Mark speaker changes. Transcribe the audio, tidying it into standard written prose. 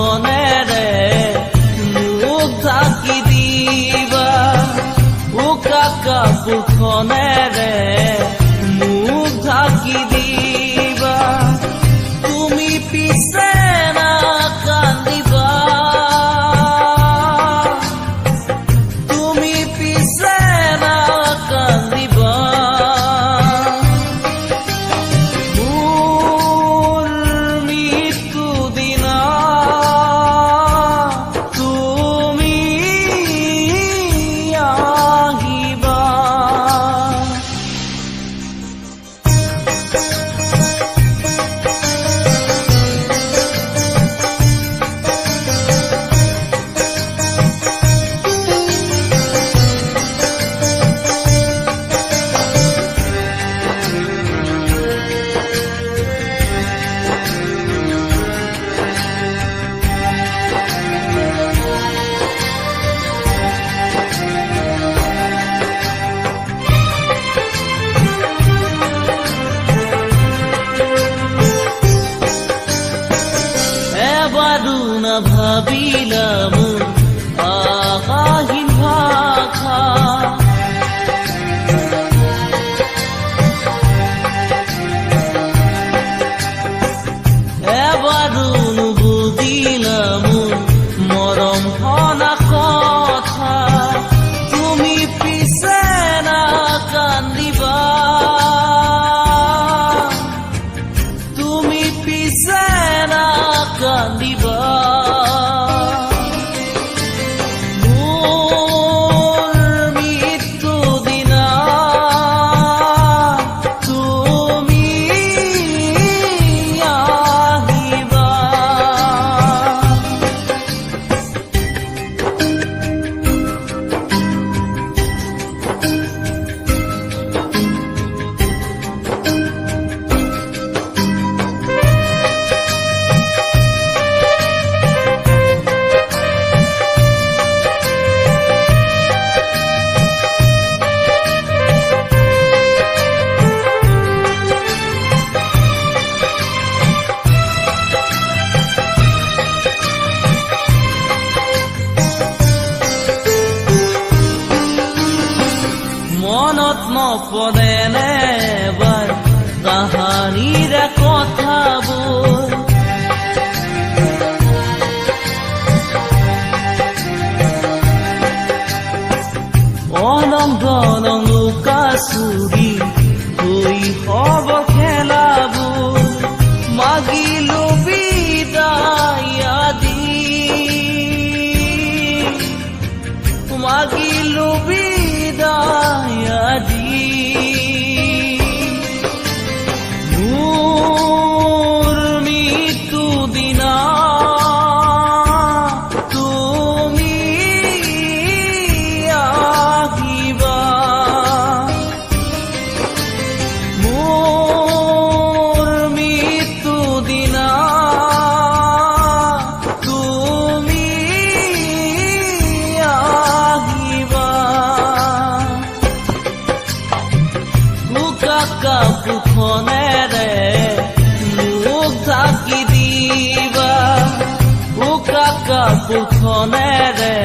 Speaker 1: কাপোৰখনেৰে মোক ঢাকি দিবা উকা কাপোৰখনেৰে মোক ঢাকি দিবা তুমি পিছে না কান্দিবা তুমি পিছে না কান্দিবা না ভাবিলাম আকাহীন ভাষা এবাৰো নুবুজিলাম মৰম হনা কথা তুমি পিছে না কান্দিবা তুমি পিছে না কান্দিবা মনত নপৰেনে এবাৰ কাহানিৰে কথাবোৰ অলং গলং লুকা চুৰি শৈশৱ খেলাবোৰ মাগিলো বিদায় আদি মাগিলো বিদায় আদি মোৰ মৃত্যু দিনা তুমি আহিবা মোৰ মৃত্যু দিনা তুমি আহিবা কাপোৰখনেৰে মোক ঢাকি দিবা উকা কাপোৰখনেৰে